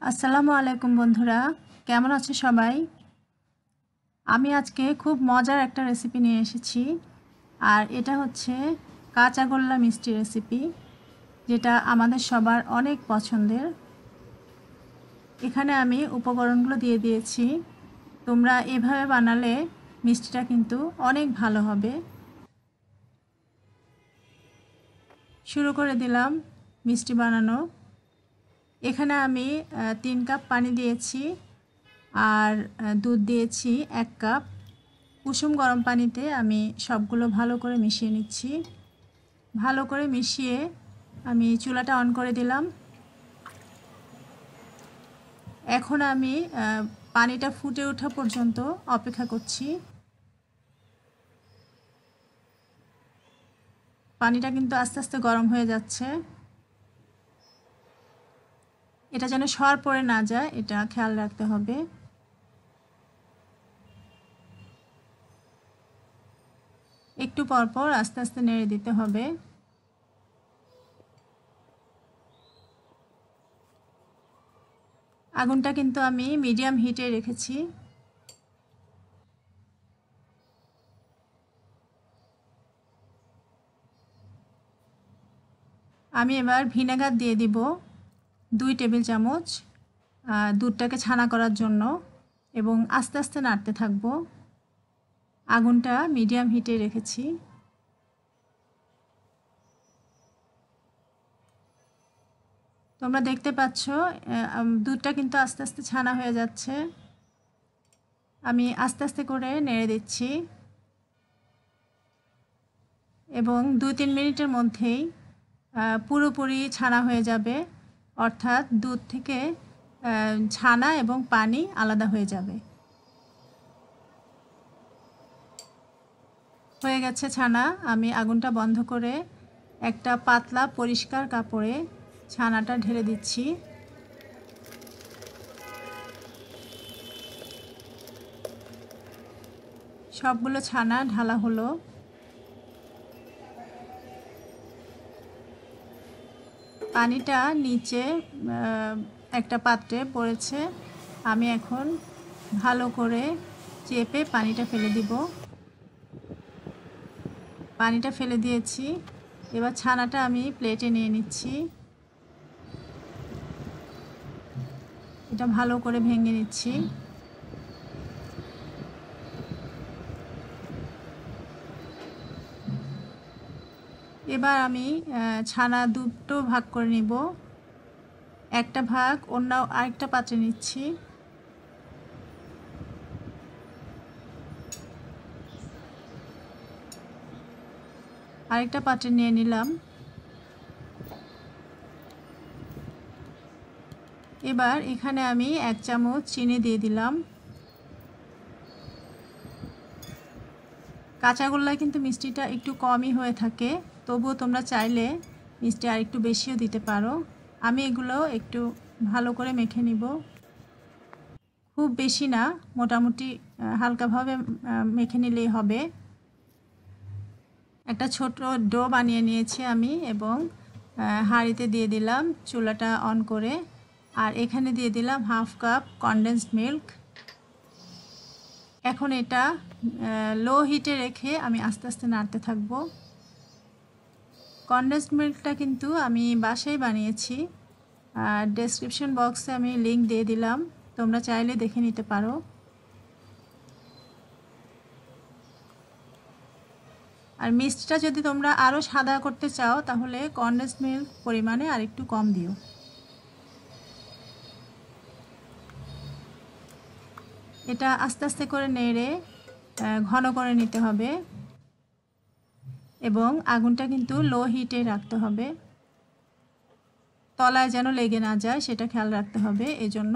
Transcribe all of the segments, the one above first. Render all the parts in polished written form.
আসসালামু আলাইকুম বন্ধুরা, কেমন আছে সবাই? আমি আজকে খুব মজার একটা রেসিপি নিয়ে এসেছি। আর এটা হচ্ছে কাঁচাগোল্লা মিষ্টি রেসিপি, যেটা আমাদের সবার অনেক পছন্দের। এখানে আমি উপকরণগুলো দিয়ে দিয়েছি। তোমরা এভাবে বানালে মিষ্টিটা কিন্তু অনেক ভালো হবে। শুরু করে দিলাম মিষ্টি বানানো। এখানে আমি 3 কাপ পানি দিয়েছি আর দুধ দিয়েছি 1 কাপ। কুসুম গরম পানিতে আমি সবগুলো ভালো করে মিশিয়ে নিচ্ছি। ভালো করে মিশিয়ে আমি চুলাটা অন করে দিলাম। এখন আমি পানিটা ফুটে ওঠা পর্যন্ত অপেক্ষা করছি। পানিটা কিন্তু আস্তে আস্তে গরম হয়ে যাচ্ছে। এটা যেন সর পড়ে না যায়, এটা খেয়াল রাখতে হবে। একটু পর পর আস্তে আস্তে নেড়ে দিতে হবে। আগুনটা কিন্তু আমি মিডিয়াম হিটে রেখেছি। আমি এবার ভিনেগার দিয়ে দিব 2 টেবিল চামচ দুধটাকে ছানা করার জন্য, এবং আস্তে আস্তে নাড়তে থাকবো। আগুনটা মিডিয়াম হিটে রেখেছি। তোমরা দেখতে পাচ্ছ দুধটা কিন্তু আস্তে আস্তে ছানা হয়ে যাচ্ছে। আমি আস্তে আস্তে করে নেড়ে দিচ্ছি এবং 2-3 মিনিটের মধ্যেই পুরোপুরি ছানা হয়ে যাবে, অর্থাৎ দুধ থেকে ছানা এবং পানি আলাদা হয়ে যাবে। হয়ে গেছে ছানা। আমি আগুনটা বন্ধ করে একটা পাতলা পরিষ্কার কাপড়ে ছানাটা ঢেলে দিচ্ছি। সবগুলো ছানা ঢালা হলো। পানিটা নিচে একটা পাত্রে পড়েছে। আমি এখন ভালো করে চেপে পানিটা ফেলে দিব। পানিটা ফেলে দিয়েছি। এবার ছানাটা আমি প্লেটে নিয়ে নিচ্ছি। এটা ভালো করে ভেঙে নিচ্ছি। এবার আমি ছানা দুটো ভাগ করে নিব। একটা ভাগ অন্য আরেকটা পাত্রে নিচ্ছি। আরেকটা পাত্রে নিয়ে নিলাম। এবার এখানে আমি 1 চামচ চিনি দিয়ে দিলাম। কাঁচাগোল্লায় কিন্তু মিষ্টিটা একটু কমই হয়ে থাকে, তবুও তোমরা চাইলে মিষ্টি আর একটু বেশিও দিতে পারো। আমি এগুলো একটু ভালো করে মেখে নিব। খুব বেশি না, মোটামুটি হালকাভাবে মেখে নিলেই হবে। একটা ছোট ডো বানিয়ে নিয়েছি আমি এবং হাঁড়িতে দিয়ে দিলাম চুলাটা অন করে। আর এখানে দিয়ে দিলাম 1/2 কাপ কনডেন্সড মিল্ক। এখন এটা লো হিটে রেখে আমি আস্তে আস্তে নাড়তে থাকব। কনডেন্সড মিল্কটা কিন্তু আমি বাসায় বানিয়েছি। ডেসক্রিপশন বক্সে আমি লিংক দিয়ে দিলাম, তোমরা চাইলে দেখে নিতে পারো। আর মিষ্টিটা যদি তোমরা আরও সাদা করতে চাও তাহলে কনডেন্সড মিল্ক পরিমাণে আর একটু কম দিও। এটা আস্তে আস্তে করে নেড়ে ঘন করে নিতে হবে এবং আগুনটা কিন্তু লো হিটে রাখতে হবে। তলায় যেন লেগে না যায় সেটা খেয়াল রাখতে হবে, এজন্য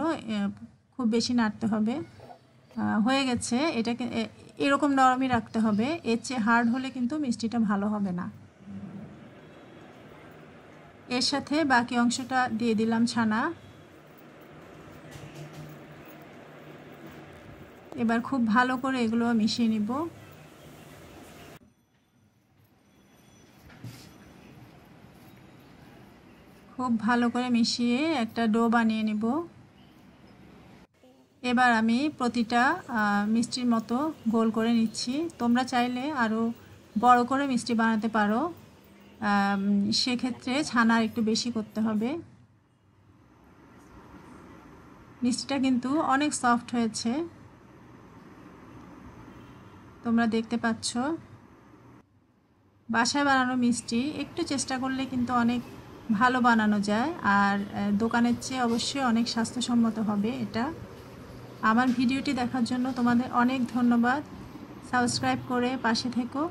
খুব বেশি নাড়তে হবে। হয়ে গেছে। এটাকে এরকম নরমই রাখতে হবে, এর চেয়ে হার্ড হলে কিন্তু মিষ্টিটা ভালো হবে না। এর সাথে বাকি অংশটা দিয়ে দিলাম ছানা। এবার খুব ভালো করে এগুলো মিশিয়ে নিব। খুব ভালো করে মিশিয়ে একটা ডো বানিয়ে নিব। এবার আমি প্রতিটা মিষ্টির মতো গোল করে নিচ্ছি। তোমরা চাইলে আরও বড় করে মিষ্টি বানাতে পারো, সেক্ষেত্রে ছানা একটু বেশি করতে হবে। মিষ্টিটা কিন্তু অনেক সফট হয়েছে, তোমরা দেখতে পাচ্ছ। বাসায় বানানো মিষ্টি একটু চেষ্টা করলে কিন্তু অনেক ভালো বানানো যায়, আর দোকানের চেয়ে অবশ্যই অনেক স্বাস্থ্যসম্মত হবে এটা। আমার ভিডিওটি দেখার জন্য তোমাদের অনেক ধন্যবাদ। সাবস্ক্রাইব করে পাশে থেকো।